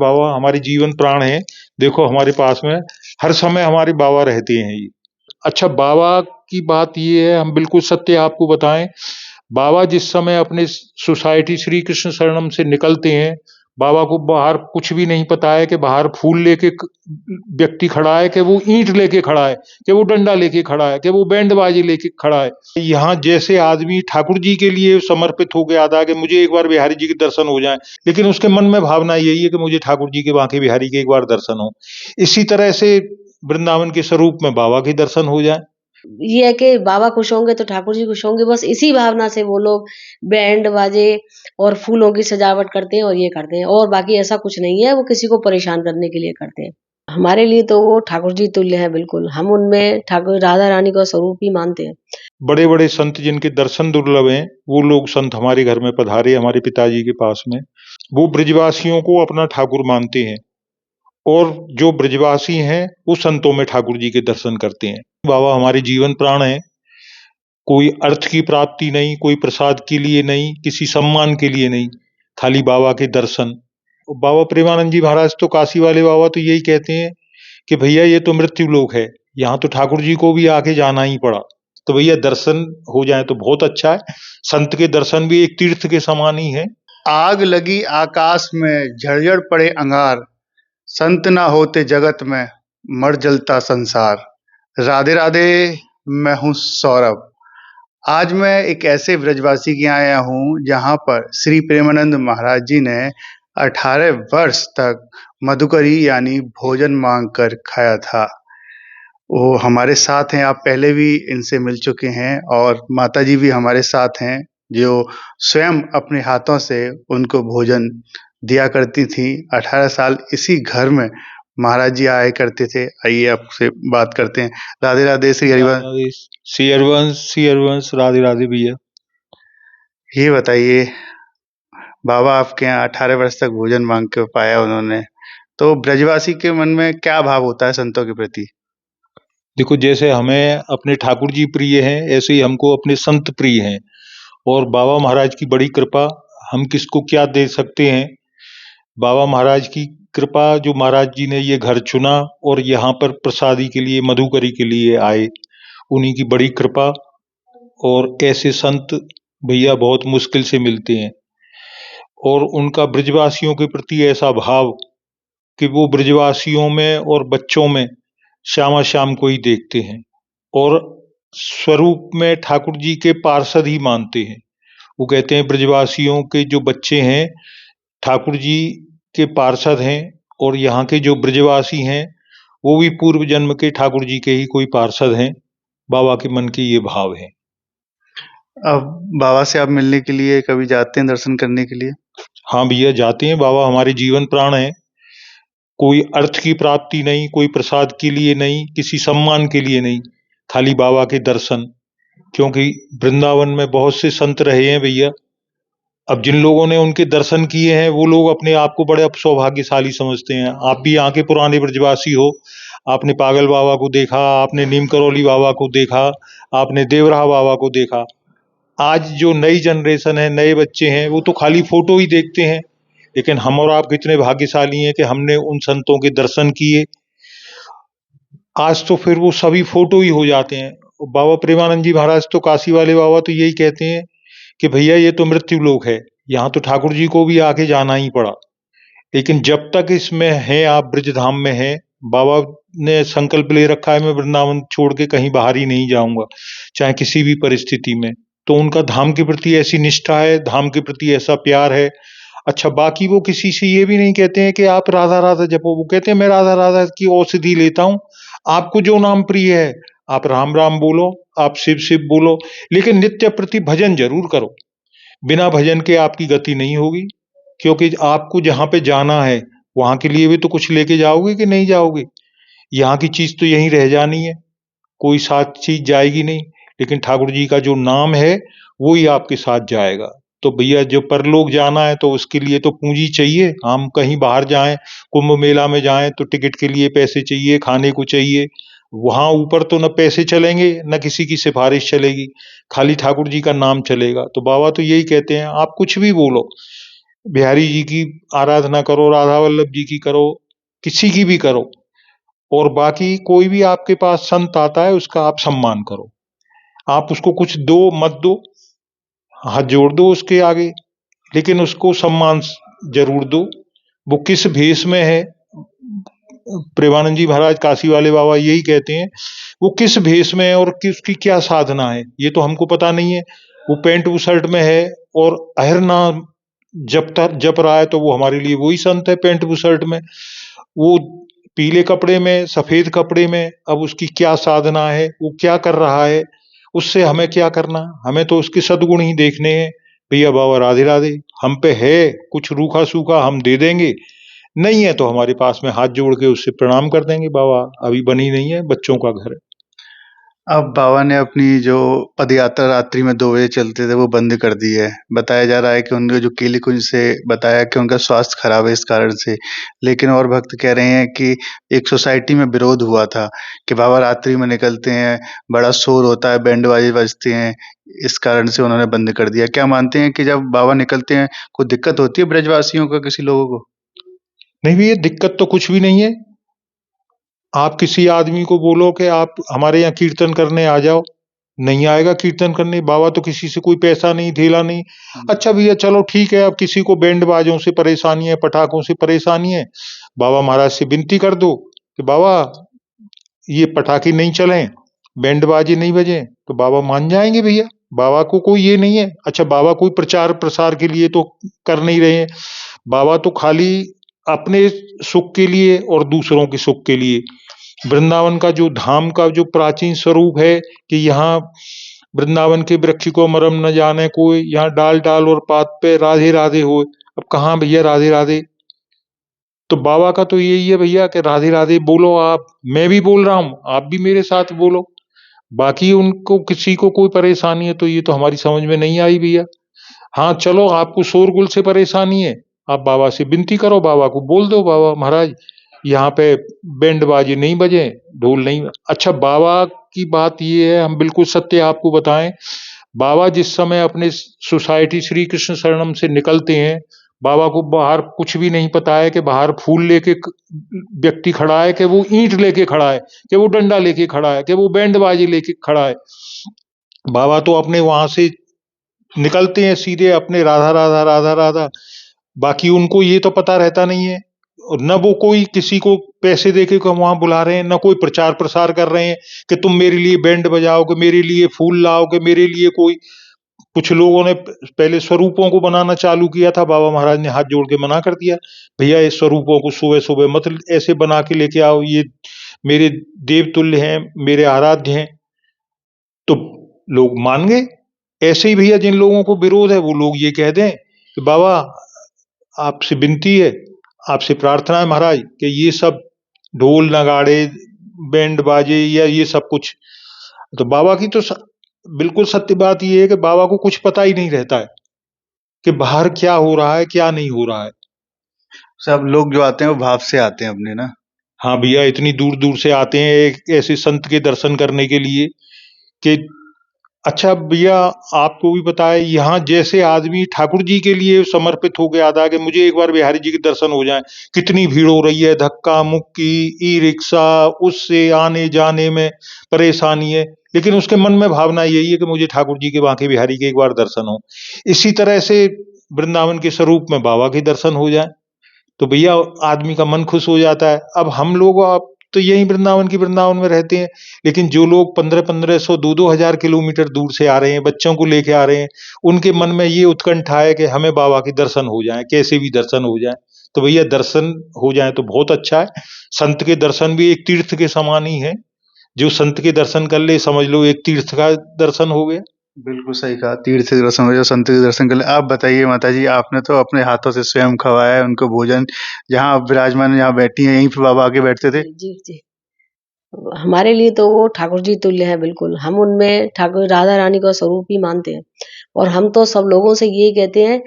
बाबा हमारे जीवन प्राण हैं। देखो हमारे पास में हर समय हमारे बाबा रहते हैं ये। अच्छा बाबा की बात ये है, हम बिल्कुल सत्य आपको बताएँ, बाबा जिस समय अपने सोसाइटी श्री कृष्ण शरणम से निकलते हैं, बाबा को बाहर कुछ भी नहीं पता है कि बाहर फूल लेके व्यक्ति खड़ा है, कि वो ईंट लेके खड़ा है, कि वो डंडा लेके खड़ा है, कि वो बैंड बाजी लेके खड़ा है। यहाँ जैसे आदमी ठाकुर जी के लिए समर्पित होके आता है कि मुझे एक बार बिहारी जी के दर्शन हो जाएं, लेकिन उसके मन में भावना यही है कि मुझे ठाकुर जी के बांके बिहारी के एक बार दर्शन हो। इसी तरह से वृंदावन के स्वरूप में बाबा के दर्शन हो जाए। ये है कि बाबा खुश होंगे तो ठाकुर जी खुश होंगे, बस इसी भावना से वो लोग बैंड बाजे और फूलों की सजावट करते हैं और ये करते हैं, और बाकी ऐसा कुछ नहीं है वो किसी को परेशान करने के लिए करते हैं। हमारे लिए तो वो ठाकुर जी तुल्य है बिल्कुल, हम उनमें ठाकुर राधा रानी का स्वरूप ही मानते हैं। बड़े बड़े संत जिनके दर्शन दुर्लभ हैं, वो लोग संत हमारे घर में पधारे हमारे पिताजी के पास में, वो ब्रजवासियों को अपना ठाकुर मानते हैं और जो ब्रजवासी हैं वो संतों में ठाकुर जी के दर्शन करते हैं। बाबा हमारे जीवन प्राण हैं, कोई अर्थ की प्राप्ति नहीं, कोई प्रसाद के लिए नहीं, किसी सम्मान के लिए नहीं, खाली बाबा के दर्शन। बाबा प्रेमानंद जी महाराज तो काशी वाले बाबा तो यही कहते हैं कि भैया ये तो मृत्यु लोक है, यहाँ तो ठाकुर जी को भी आके जाना ही पड़ा, तो भैया दर्शन हो जाए तो बहुत अच्छा है। संत के दर्शन भी एक तीर्थ के समान ही है। आग लगी आकाश में झड़झड़ पड़े अंगार, संत ना होते जगत में मर जलता संसार। राधे राधे, मैं हूँ सौरभ। आज मैं एक ऐसे ब्रजवासी के यहाँ आया हूँ जहाँ पर श्री प्रेमानंद महाराज जी ने 18 वर्ष तक मधुकरी यानी भोजन मांग कर खाया था। वो हमारे साथ हैं, आप पहले भी इनसे मिल चुके हैं, और माता जी भी हमारे साथ हैं जो स्वयं अपने हाथों से उनको भोजन दिया करती थी। 18 साल इसी घर में महाराज जी आया करते थे। आइए आपसे बात करते हैं। राधे राधे, श्री हरिवंश। श्री हरिवंश, राधे राधे भैया। ये बताइए, बाबा आपके यहाँ 18 वर्ष तक भोजन मांग के पाया उन्होंने, तो ब्रजवासी के मन में क्या भाव होता है संतों के प्रति? देखो जैसे हमें अपने ठाकुर जी प्रिय हैं, ऐसे ही हमको अपने संत प्रिय हैं, और बाबा महाराज की बड़ी कृपा, हम किसको क्या दे सकते हैं। बाबा महाराज की कृपा, जो महाराज जी ने ये घर चुना और यहाँ पर प्रसादी के लिए मधुकरी के लिए आए, उन्हीं की बड़ी कृपा। और ऐसे संत भैया बहुत मुश्किल से मिलते हैं, और उनका ब्रजवासियों के प्रति ऐसा भाव कि वो ब्रजवासियों में और बच्चों में श्यामा श्याम को ही देखते हैं, और स्वरूप में ठाकुर जी के पार्षद ही मानते हैं। वो कहते हैं ब्रजवासियों के जो बच्चे हैं ठाकुर जी के पार्षद हैं, और यहाँ के जो ब्रजवासी हैं वो भी पूर्व जन्म के ठाकुर जी के ही कोई पार्षद हैं। बाबा के मन के ये भाव है। अब बाबा से आप मिलने के लिए कभी जाते हैं, दर्शन करने के लिए? हाँ भैया जाते हैं, बाबा हमारे जीवन प्राण हैं। कोई अर्थ की प्राप्ति नहीं, कोई प्रसाद के लिए नहीं, किसी सम्मान के लिए नहीं, खाली बाबा के दर्शन। क्योंकि वृंदावन में बहुत से संत रहे हैं भैया, अब जिन लोगों ने उनके दर्शन किए हैं वो लोग अपने आप को बड़े सौभाग्यशाली समझते हैं। आप भी यहाँ के पुराने ब्रजवासी हो, आपने पागल बाबा को देखा, आपने नीम करौली बाबा को देखा, आपने देवराहा बाबा को देखा। आज जो नई जनरेशन है, नए बच्चे हैं, वो तो खाली फोटो ही देखते हैं, लेकिन हम और आप कितने भाग्यशाली हैं कि हमने उन संतों के दर्शन किए। आज तो फिर वो सभी फोटो ही हो जाते हैं। बाबा प्रेमानंद जी महाराज तो काशी वाले बाबा तो यही कहते हैं कि भैया ये तो मृत्यु लोक है, यहाँ तो ठाकुर जी को भी आके जाना ही पड़ा, लेकिन जब तक इसमें हैं, आप ब्रजधाम में हैं, बाबा ने संकल्प ले रखा है मैं वृंदावन छोड़ के कहीं बाहर ही नहीं जाऊंगा, चाहे किसी भी परिस्थिति में। तो उनका धाम के प्रति ऐसी निष्ठा है, धाम के प्रति ऐसा प्यार है। अच्छा बाकी वो किसी से ये भी नहीं कहते हैं कि आप राधा राधा जपो, वो कहते हैं मैं राधा राधा की औषधि लेता हूँ, आपको जो नाम प्रिय है आप राम राम बोलो, आप शिव शिव बोलो, लेकिन नित्य प्रति भजन जरूर करो। बिना भजन के आपकी गति नहीं होगी, क्योंकि आपको जहाँ पे जाना है वहां के लिए भी तो कुछ लेके जाओगे कि नहीं जाओगे। यहाँ की चीज तो यहीं रह जानी है, कोई साथ चीज जाएगी नहीं, लेकिन ठाकुर जी का जो नाम है वो ही आपके साथ जाएगा। तो भैया जो परलोक जाना है तो उसके लिए तो पूंजी चाहिए। हम कहीं बाहर जाएं, कुंभ मेला में जाएं तो टिकट के लिए पैसे चाहिए, खाने को चाहिए। वहां ऊपर तो न पैसे चलेंगे न किसी की सिफारिश चलेगी, खाली ठाकुर जी का नाम चलेगा। तो बाबा तो यही कहते हैं आप कुछ भी बोलो, बिहारी जी की आराधना करो, राधा वल्लभ जी की करो, किसी की भी करो, और बाकी कोई भी आपके पास संत आता है उसका आप सम्मान करो। आप उसको कुछ दो मत दो, हाथ जोड़ दो उसके आगे, लेकिन उसको सम्मान जरूर दो। वो किस भेष में है, प्रेमानंद जी महाराज काशी वाले बाबा यही कहते हैं, वो किस भेष में है और उसकी क्या साधना है ये तो हमको पता नहीं है। वो पैंट शर्ट में है और अहिरना जप रहा है तो वो हमारे लिए वही संत है पैंट शर्ट में। वो पीले कपड़े में, सफेद कपड़े में, अब उसकी क्या साधना है, वो क्या कर रहा है, उससे हमें क्या करना। हमें तो उसके सद्गुण ही देखने हैं। भैया बाबा राधे राधे, हम पे है कुछ रूखा सूखा हम दे देंगे, नहीं है तो हमारे पास में हाथ जोड़ के उससे प्रणाम कर देंगे, बाबा अभी बनी नहीं है, बच्चों का घर है। अब बाबा ने अपनी जो पदयात्रा रात्रि में 2 बजे चलते थे वो बंद कर दी है। बताया जा रहा है कि उनके जो कीली कुंज से बताया कि उनका स्वास्थ्य खराब है इस कारण से। लेकिन और भक्त कह रहे हैं कि एक सोसाइटी में विरोध हुआ था कि बाबा रात्रि में निकलते हैं, बड़ा शोर होता है, बैंड बाजे बजते हैं, इस कारण से उन्होंने बंद कर दिया। क्या मानते हैं कि जब बाबा निकलते हैं कोई दिक्कत होती है ब्रजवासियों को, किसी लोगों को? नहीं भैया, दिक्कत तो कुछ भी नहीं है। आप किसी आदमी को बोलो कि आप हमारे यहाँ कीर्तन करने आ जाओ, नहीं आएगा कीर्तन करने। बाबा तो किसी से कोई पैसा नहीं, धेला नहीं। अच्छा भैया चलो ठीक है, अब किसी को बैंड बाजों से परेशानी है, पटाखों से परेशानी है, बाबा महाराज से विनती कर दो कि बाबा ये पटाखे नहीं चलें, बैंड बाजे नहीं बजे, तो बाबा मान जाएंगे भैया। बाबा को कोई ये नहीं है। अच्छा बाबा कोई प्रचार प्रसार के लिए तो कर नहीं रहे हैं, बाबा तो खाली अपने सुख के लिए और दूसरों के सुख के लिए। वृंदावन का जो धाम का जो प्राचीन स्वरूप है कि यहाँ वृंदावन के वृक्ष को मरम न जाने कोई, यहाँ डाल डाल और पात पे राधे राधे हो। अब कहाँ भैया राधे राधे, तो बाबा का तो यही है भैया कि राधे राधे बोलो आप, मैं भी बोल रहा हूँ, आप भी मेरे साथ बोलो। बाकी उनको किसी को कोई परेशानी है तो ये तो हमारी समझ में नहीं आई भैया। हाँ चलो, आपको शोरगुल से परेशानी है, आप बाबा से विनती करो, बाबा को बोल दो बाबा महाराज यहाँ पे बैंड बाजे नहीं बजे, ढोल नहीं। अच्छा बाबा की बात ये है, हम बिल्कुल सत्य आपको बताएं, बाबा जिस समय अपने सोसाइटी श्री कृष्ण शरणम से निकलते हैं, बाबा को बाहर कुछ भी नहीं पता है कि बाहर फूल लेके व्यक्ति खड़ा है, कि वो ईंट लेके खड़ा है, कि वो डंडा लेके खड़ा है, कि वो बैंड बाजी लेके खड़ा है। बाबा तो अपने वहां से निकलते हैं सीधे अपने राधा राधा राधा राधा। बाकी उनको ये तो पता रहता नहीं है, और न वो कोई किसी को पैसे देके को वहां बुला रहे हैं, न कोई प्रचार प्रसार कर रहे हैं कि तुम मेरे लिए बैंड बजाओगे, मेरे लिए फूल लाओगे, मेरे लिए कोई। कुछ लोगों ने पहले स्वरूपों को बनाना चालू किया था, बाबा महाराज ने हाथ जोड़ के मना कर दिया, भैया इस स्वरूपों को सुबह सुबह मत ऐसे बना के लेके आओ, ये मेरे देव तुल्य हैं, मेरे आराध्य हैं। तो लोग मान गए। ऐसे ही भैया जिन लोगों को विरोध है वो लोग ये कह दें कि बाबा आपसे विनती है, आपसे प्रार्थना है महाराज कि ये सब ढोल नगाड़े बैंड बाजे या ये सब कुछ, तो बाबा की तो बिल्कुल सत्य बात ये है कि बाबा को कुछ पता ही नहीं रहता है कि बाहर क्या हो रहा है क्या नहीं हो रहा है। सब लोग जो आते हैं वो भाव से आते हैं अपने ना। हाँ भैया, इतनी दूर दूर से आते हैं एक ऐसे संत के दर्शन करने के लिए कि अच्छा भैया आपको भी पता है, यहाँ जैसे आदमी ठाकुर जी के लिए समर्पित हो गया था कि मुझे एक बार बिहारी जी के दर्शन हो जाए, कितनी भीड़ हो रही है, धक्का मुक्की, ई रिक्शा, उससे आने जाने में परेशानी है, लेकिन उसके मन में भावना यही है कि मुझे ठाकुर जी के बांके बिहारी के एक बार दर्शन हो। इसी तरह से वृंदावन के स्वरूप में बाबा के दर्शन हो जाए तो भैया आदमी का मन खुश हो जाता है। अब हम लोग आप तो यही वृंदावन में रहते हैं, लेकिन जो लोग 1500 2-2 हजार किलोमीटर दूर से आ रहे हैं, बच्चों को लेके आ रहे हैं, उनके मन में ये उत्कंठा है कि हमें बाबा के दर्शन हो जाएं, कैसे भी दर्शन हो जाएं। तो भैया दर्शन हो जाए तो बहुत अच्छा है। संत के दर्शन भी एक तीर्थ के समान ही है, जो संत के दर्शन कर ले समझ लो एक तीर्थ का दर्शन हो गया। बिल्कुल सही कहा, तीर्थ के दर्शन हो या संत के दर्शन कर ले। आप बताइए माताजी, आपने तो अपने हाथों से स्वयं खवाया है उनको भोजन, जहाँ आप विराजमान जहाँ बैठी हैं यहीं पे बाबा आके बैठते थे? जी जी, हमारे लिए तो वो ठाकुर जी तुल्य है बिल्कुल। हम उनमें ठाकुर राधा रानी का स्वरूप ही मानते हैं, और हम तो सब लोगों से ये कहते हैं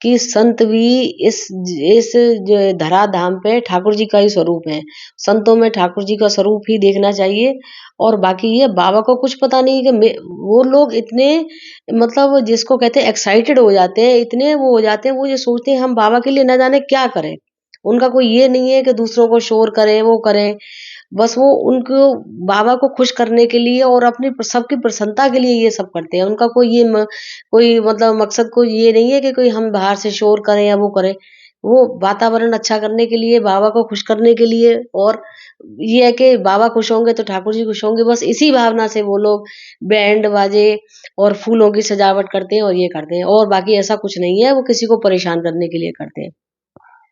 कि संत भी इस जो धराधाम पे ठाकुर जी का ही स्वरूप है। संतों में ठाकुर जी का स्वरूप ही देखना चाहिए। और बाकी ये बाबा को कुछ पता नहीं कि वो लोग इतने मतलब जिसको कहते हैं एक्साइटेड हो जाते हैं, इतने वो हो जाते हैं, वो ये सोचते हैं हम बाबा के लिए न जाने क्या करें। उनका कोई ये नहीं है कि दूसरों को शोर करें, वो करें। बस वो उनको बाबा को खुश करने के लिए और अपनी सबकी प्रसन्नता के लिए ये सब करते हैं। उनका कोई मतलब मकसद कोई ये नहीं है कि कोई हम बाहर से शोर करें या वो करें। वो वातावरण अच्छा करने के लिए, बाबा को खुश करने के लिए, और ये है कि बाबा खुश होंगे तो ठाकुर जी खुश होंगे। बस इसी भावना से वो लोग बैंड बाजे और फूलों की सजावट करते हैं और ये करते हैं, और बाकी ऐसा कुछ नहीं है, वो किसी को परेशान करने के लिए करते हैं।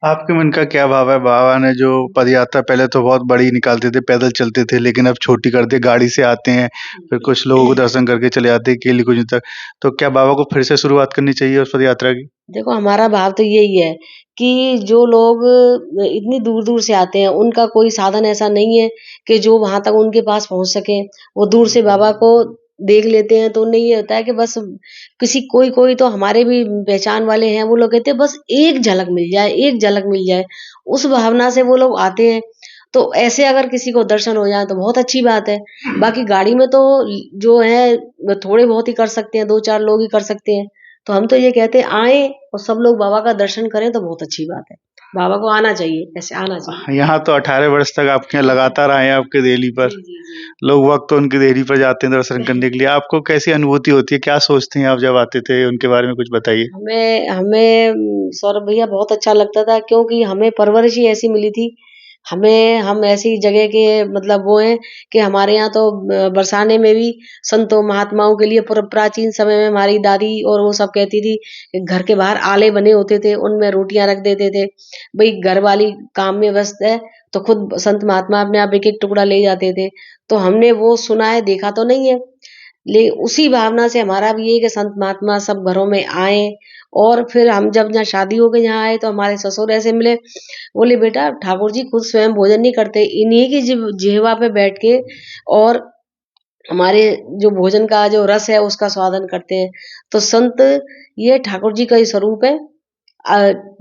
आपके मन का क्या भाव है? बाबा ने जो पदयात्रा पहले तो बहुत बड़ी निकालते थे, पैदल चलते थे, लेकिन अब छोटी कर दी, गाड़ी से आते हैं, फिर कुछ लोगों को दर्शन करके चले आते हैं केली कुंज तक। तो क्या बाबा को फिर से शुरुआत करनी चाहिए उस पदयात्रा की? देखो हमारा भाव तो यही है कि जो लोग इतनी दूर-दूर से आते हैं, उनका कोई साधन ऐसा नहीं है कि जो वहाँ तक उनके पास पहुँच सके। वो दूर से बाबा को देख लेते हैं तो उन्हें ये होता है कि बस किसी कोई तो हमारे भी पहचान वाले हैं, वो लोग कहते हैं बस एक झलक मिल जाए, एक झलक मिल जाए। उस भावना से वो लोग आते हैं। तो ऐसे अगर किसी को दर्शन हो जाए तो बहुत अच्छी बात है। बाकी गाड़ी में तो जो है थोड़े बहुत ही कर सकते हैं, 2-4 लोग ही कर सकते हैं। तो हम तो ये कहते हैं आएँ और सब लोग बाबा का दर्शन करें तो बहुत अच्छी बात है। बाबा को आना चाहिए, ऐसे आना चाहिए। यहाँ तो 18 वर्ष तक आपके यहाँ लगातार आए हैं आपके देहली पर। जी, जी, जी। लोग वक्त तो उनकी देहली पर जाते हैं दर्शन करने के लिए। आपको कैसी अनुभूति होती है? क्या सोचती हैं आप जब आते थे? उनके बारे में कुछ बताइए। हमें हमें सौरभ भैया बहुत अच्छा लगता था, क्योंकि हमें परवरिश ही ऐसी मिली थी। हम ऐसी जगह के मतलब वो हैं कि हमारे यहाँ तो बरसाने में भी संतों महात्माओं के लिए प्राचीन समय में हमारी दादी और वो सब कहती थी कि घर के बाहर आले बने होते थे, उनमें रोटियां रख देते थे। भाई घर वाली काम में व्यस्त है तो खुद संत महात्मा अपने आप एक एक टुकड़ा ले जाते थे। तो हमने वो सुना है, देखा तो नहीं है, ले उसी भावना से हमारा भी ये है कि संत महात्मा सब घरों में आए। और फिर हम जब यहाँ शादी हो गई यहाँ आए तो हमारे ससुर ऐसे मिले, बोले बेटा ठाकुर जी खुद स्वयं भोजन नहीं करते, इन्हीं की जिह्वा पे बैठ के और हमारे जो भोजन का जो रस है उसका स्वादन करते हैं। तो संत ये ठाकुर जी का ही स्वरूप है,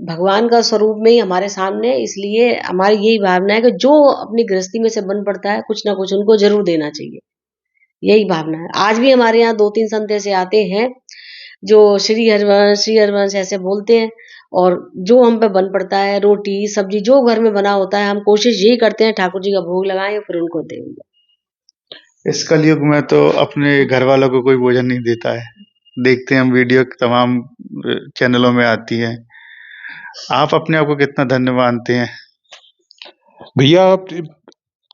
भगवान का स्वरूप में ही हमारे सामने। इसलिए हमारी यही भावना है कि जो अपनी गृहस्थी में से बन पड़ता है कुछ ना कुछ उनको जरूर देना चाहिए, यही भावना है। आज भी हमारे यहाँ 2-3 संत ऐसे आते हैं जो श्री हरिवंश ऐसे बोलते हैं, और जो हम पे बन पड़ता है रोटी सब्जी जो घर में बना होता है, हम कोशिश यही करते हैं ठाकुर जी का भोग लगाएं फिर उनको दें। इस कलयुग में तो अपने घर वालों को कोई भोजन नहीं देता है। देखते हैं हम वीडियो तमाम चैनलों में आती है। आप अपने आप को कितना धन्य मानते हैं? भैया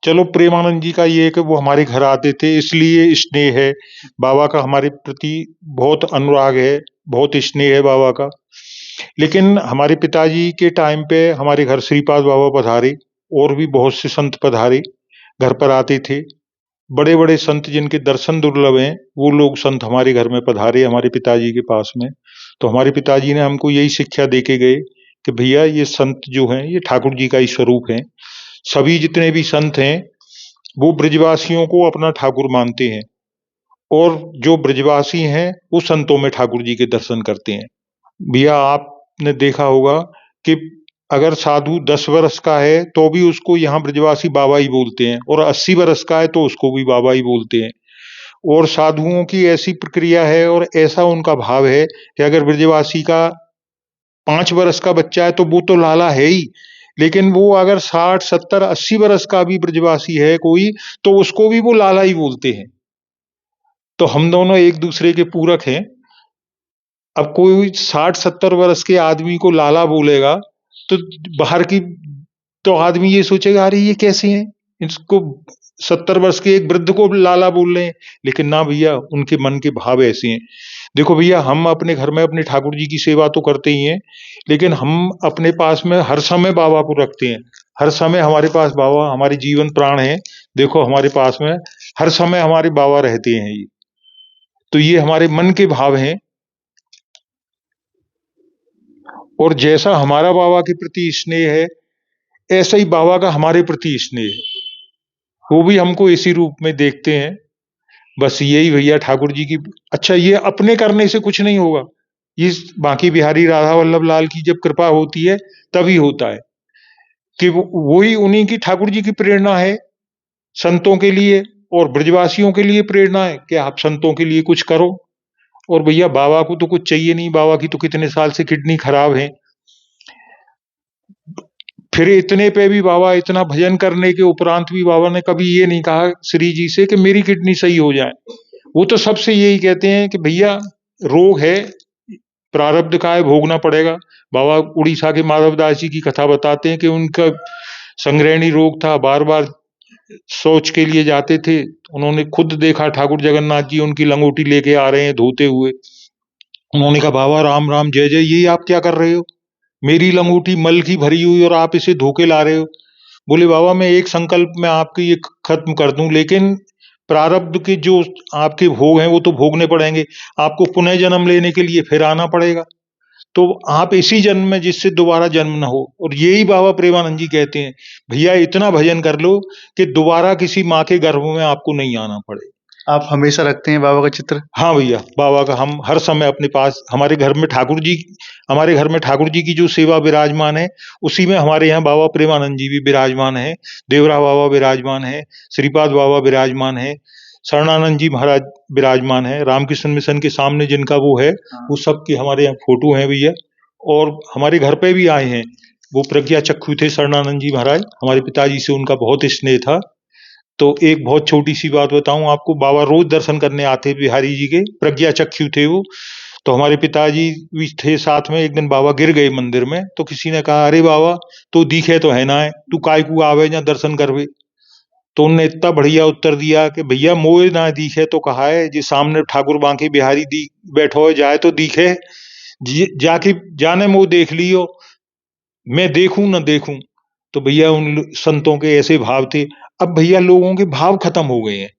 चलो प्रेमानंद जी का ये है कि वो हमारे घर आते थे, इसलिए स्नेह है बाबा का, हमारे प्रति बहुत अनुराग है, बहुत स्नेह है बाबा का। लेकिन हमारे पिताजी के टाइम पे हमारे घर श्रीपाद बाबा पधारे, और भी बहुत से संत पधारे, घर पर आते थे। बड़े बड़े संत जिनके दर्शन दुर्लभ हैं, वो लोग संत हमारे घर में पधारे हमारे पिताजी के पास में। तो हमारे पिताजी ने हमको यही शिक्षा दे के गए कि भैया ये संत जो हैं ये ठाकुर जी का ही स्वरूप हैं। सभी जितने भी संत हैं वो ब्रजवासियों को अपना ठाकुर मानते हैं, और जो ब्रजवासी हैं वो संतों में ठाकुर जी के दर्शन करते हैं। भैया आपने देखा होगा कि अगर साधु 10 वर्ष का है तो भी उसको यहाँ ब्रजवासी बाबा ही बोलते हैं, और 80 वर्ष का है तो उसको भी बाबा ही बोलते हैं। और साधुओं की ऐसी प्रक्रिया है और ऐसा उनका भाव है कि अगर ब्रजवासी का 5 वर्ष का बच्चा है तो वो तो लाला है ही, लेकिन वो अगर 60, 70, 80 वर्ष का भी ब्रजवासी है कोई, तो उसको भी वो लाला ही बोलते हैं। तो हम दोनों एक दूसरे के पूरक हैं। अब कोई 60-70 वर्ष के आदमी को लाला बोलेगा तो बाहर की तो आदमी ये सोचेगा अरे ये कैसे हैं, इसको 70 वर्ष के एक वृद्ध को लाला बोल रहे हैं। लेकिन ना भैया, उनके मन के भाव ऐसे हैं। देखो भैया, हम अपने घर में अपने ठाकुर जी की सेवा तो करते ही हैं, लेकिन हम अपने पास में हर समय बाबा को रखते हैं। हर समय हमारे पास बाबा हमारे जीवन प्राण है। देखो हमारे पास में हर समय हमारे बाबा रहते हैं। ये तो ये हमारे मन के भाव हैं, और जैसा हमारा बाबा के प्रति स्नेह है ऐसा ही बाबा का हमारे प्रति स्नेह है। वो भी हमको इसी रूप में देखते हैं। बस यही भैया ठाकुर जी की, अच्छा ये अपने करने से कुछ नहीं होगा। इस बांके बिहारी राधा वल्लभ लाल की जब कृपा होती है तभी होता है कि वही उन्हीं की ठाकुर जी की प्रेरणा है संतों के लिए और ब्रजवासियों के लिए प्रेरणा है कि आप संतों के लिए कुछ करो। और भैया बाबा को तो कुछ चाहिए नहीं, बाबा की तो कितने साल से किडनी खराब है, फिर इतने पे भी बाबा इतना भजन करने के उपरांत भी बाबा ने कभी ये नहीं कहा श्री जी से कि मेरी किडनी सही हो जाए। वो तो सबसे यही कहते हैं कि भैया रोग है, प्रारब्ध का है, भोगना पड़ेगा। बाबा उड़ीसा के माधवदास जी की कथा बताते हैं कि उनका संग्रहणी रोग था, बार बार शौच के लिए जाते थे। उन्होंने खुद देखा ठाकुर जगन्नाथ जी उनकी लंगोटी लेके आ रहे हैं धोते हुए। उन्होंने कहा बाबा राम राम जय जय, ये आप क्या कर रहे हो, मेरी लंगोटी मल की भरी हुई और आप इसे धोके ला रहे हो। बोले बाबा मैं एक संकल्प में आपकी ये खत्म कर दूं, लेकिन प्रारब्ध के जो आपके भोग हैं वो तो भोगने पड़ेंगे, आपको पुनः जन्म लेने के लिए फिर आना पड़ेगा, तो आप इसी जन्म में जिससे दोबारा जन्म न हो। और यही बाबा प्रेमानंद जी कहते हैं भैया इतना भजन कर लो कि दोबारा किसी माँ के गर्भ में आपको नहीं आना पड़े। आप हमेशा रखते हैं बाबा का चित्र? हाँ भैया, बाबा का हम हर समय अपने पास, हमारे घर में ठाकुर जी की जो सेवा विराजमान है उसी में हमारे यहाँ बाबा प्रेमानंद जी भी विराजमान है, देवरा बाबा विराजमान है, श्रीपाद बाबा विराजमान है, शरणानंद जी महाराज विराजमान है, रामकृष्ण मिशन के सामने जिनका वो है वो सबकी हमारे यहाँ फोटो है भैया। और हमारे घर पे भी आए हैं, वो प्रज्ञा चक्षु थे शरणानंद जी महाराज, हमारे पिताजी से उनका बहुत स्नेह था। तो एक बहुत छोटी सी बात बताऊं आपको, बाबा रोज दर्शन करने आते बिहारी जी के, प्रज्ञा चक्षु थे वो। तो हमारे पिताजी भी थे साथ में, एक दिन बाबा गिर गए मंदिर में, तो किसी ने कहा अरे बाबा तो दिखे तो है ना है, तू काय को आवे या दर्शन करवे। तो उनने इतना बढ़िया उत्तर दिया कि भैया मोए ना दिखे तो कहा है, जी सामने ठाकुर बांके बिहारी दी बैठो है जाए तो दिखे, जाके जाने मुंह देख लियो, मैं देखूं न देखूं। तो भैया उन संतों के ऐसे भाव थे। अब भैया लोगों के भाव खत्म हो गए हैं,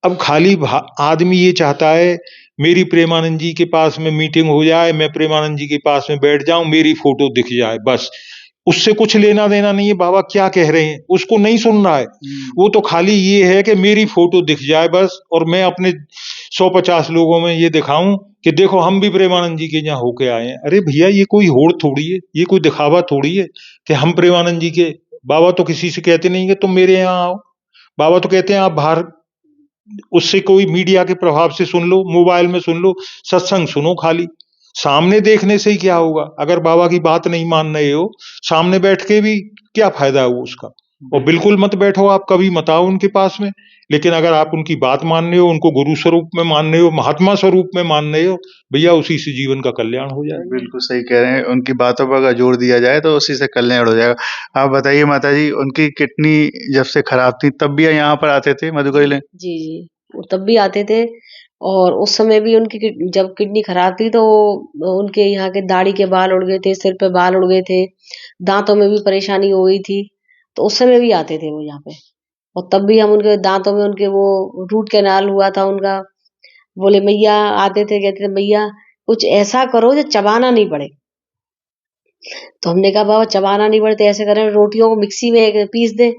अब खाली आदमी ये चाहता है मेरी प्रेमानंद जी के पास में मीटिंग हो जाए, मैं प्रेमानंद जी के पास में बैठ जाऊं, मेरी फोटो दिख जाए, बस उससे कुछ लेना देना नहीं है बाबा क्या कह रहे हैं उसको नहीं सुन रहा है। वो तो खाली ये है कि मेरी फोटो दिख जाए बस, और मैं अपने 150 लोगों में ये दिखाऊं कि देखो हम भी प्रेमानंद जी के यहाँ होके आए हैं। अरे भैया ये कोई होड़ थोड़ी है, ये कोई दिखावा थोड़ी है कि हम प्रेमानंद जी के। बाबा तो किसी से कहते नहीं कि तुम मेरे यहाँ आओ, बाबा तो कहते हैं आप बाहर उससे कोई मीडिया के प्रभाव से सुन लो, मोबाइल में सुन लो, सत्संग सुनो, खाली सामने देखने से ही क्या होगा। अगर बाबा की बात नहीं मान रहे हो सामने बैठ के भी क्या फायदा है वो उसका। और बिल्कुल मत बैठो, आप कभी मत आओ उनके पास में, लेकिन अगर आप उनकी बात मान रहे हो, उनको गुरु स्वरूप में मान रहे हो, महात्मा स्वरूप में मान रहे हो, भैया उसी से जीवन का कल्याण हो जाएगा। बिल्कुल सही कह रहे हैं, उनकी बातों पर अगर जोर दिया जाए तो उसी से कल्याण हो जाएगा। आप बताइए माता जी, उनकी किडनी जब से खराब थी तब भी यहाँ पर आते थे मधुकरी लेन? जी जी, वो तब भी आते थे, और उस समय भी उनकी जब किडनी खराब थी तो उनके यहाँ के दाढ़ी के बाल उड़ गए थे, सिर पे बाल उड़ गए थे, दांतों में भी परेशानी हो गई थी, तो उस समय भी आते थे वो यहाँ पे। और तब भी हम उनके दांतों में उनके वो रूट कैनाल हुआ था उनका, बोले मैया आते थे, कहते थे मैया कुछ ऐसा करो जो चबाना नहीं पड़े। तो हमने कहा बाबा चबाना नहीं पड़े तो ऐसे करें रोटियों को मिक्सी में पीस दे,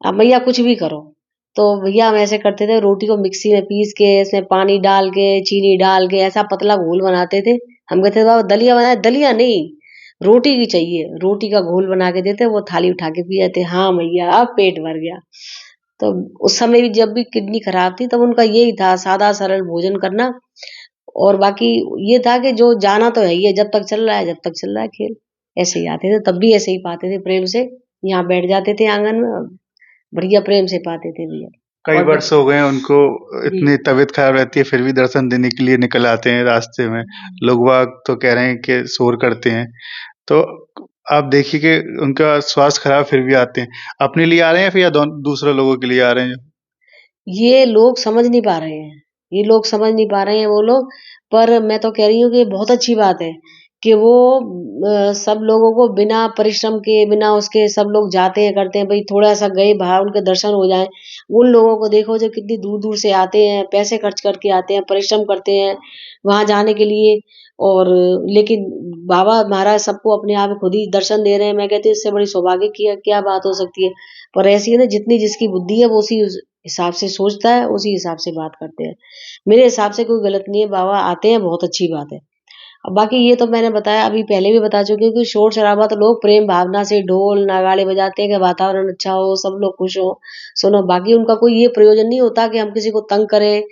अब भैया कुछ भी करो। तो भैया हम ऐसे करते थे, रोटी को मिक्सी में पीस के इसमें पानी डाल के चीनी डाल के ऐसा पतला घोल बनाते थे। हम कहते थे बाबा दलिया बनाए, दलिया नहीं रोटी की चाहिए, रोटी का घोल बना के देते, वो थाली उठा के पी जाते। हाँ भैया अब पेट भर गया। तो उस समय भी जब भी किडनी खराब थी तब उनका यही था, सादा सरल भोजन करना। और बाकी ये था कि जो जाना तो है ही है, जब तक चल रहा है जब तक चल रहा है खेल। ऐसे ही आते थे, तब भी ऐसे ही पाते थे प्रेम से, यहाँ बैठ जाते थे आंगन में और बढ़िया प्रेम से पाते थे भैया। कई और वर्ष हो गए हैं उनको, जी इतनी तबीयत खराब रहती है फिर भी दर्शन देने के लिए निकल आते हैं रास्ते में। लोग बाग तो कह रहे हैं कि शोर करते हैं, तो आप देखिए कि उनका स्वास्थ्य खराब फिर भी आते हैं। अपने लिए आ रहे हैं फिर या दूसरे लोगों के लिए आ रहे हैं? ये लोग समझ नहीं पा रहे हैं, ये लोग समझ नहीं पा रहे हैं वो लोग। पर मैं तो कह रही हूँ कि बहुत अच्छी बात है कि वो सब लोगों को बिना परिश्रम के बिना उसके सब लोग जाते हैं करते हैं, भाई थोड़ा सा गए बाहर उनके दर्शन हो जाए। उन लोगों को देखो जो कितनी दूर दूर से आते हैं, पैसे खर्च करके आते हैं, परिश्रम करते हैं वहां जाने के लिए। और लेकिन बाबा महाराज सबको अपने आप खुद ही दर्शन दे रहे हैं। मैं कहती हूँ इससे बड़ी सौभाग्य की क्या बात हो सकती है। पर ऐसी है ना, जितनी जिसकी बुद्धि है वो उसी हिसाब से सोचता है, उसी हिसाब से बात करते हैं। मेरे हिसाब से कोई गलत नहीं है, बाबा आते हैं बहुत अच्छी बात है। अब बाकी ये तो मैंने बताया, अभी पहले भी बता चुकी हूँ कि शोर-शराबा तो लोग प्रेम भावना से ढोल, नगाड़े बजाते हैं कि वातावरण अच्छा हो, सब लोग खुश हों, सुनो। बाकी उनका कोई ये प्रयोजन नहीं होता कि हम किसी को तंग करें,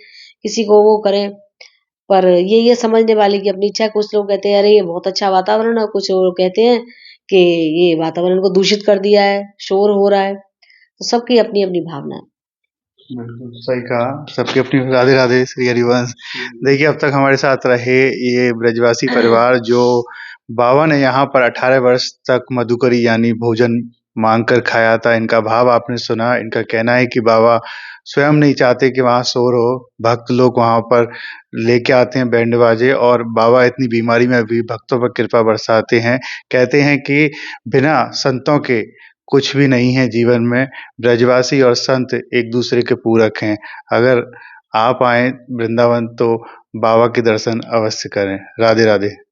किसी को वो करें। पर ये समझने वाले की अपनी इच्छा है। कुछ लोग कहते हैं, "अरे! ये बहुत अच्छा वातावरण है।" कुछ लोग कहते हैं कि ये वातावरण को दूषित कर दिया है, शोर हो रहा है। तो सबकी अपनी-अपनी भावना है। बिल्कुल, सही कहा। सबकी अपनी राधे राधे, श्री हरिवंश। देखिए, अब तक हमारे साथ रहे ये ब्रजवासी परिवार जो बाबा ने यहाँ पर 18 वर्ष तक मधुकरी यानी भोजन माँग कर खाया था। इनका भाव आपने सुना। इनका कहना है कि बाबा स्वयं नहीं चाहते कि वहाँ शोर हो। भक्त लोग वहाँ पर लेके आते हैं बैंड बाजे और बाबा इतनी बीमारी में भी भक्तों पर कृपा बरसाते हैं। कहते हैं कि बिना संतों के कुछ भी नहीं है जीवन में। ब्रजवासी और संत एक-दूसरे के पूरक हैं। अगर आप आएँ वृंदावन तो बाबा के दर्शन अवश्य करें। राधे राधे।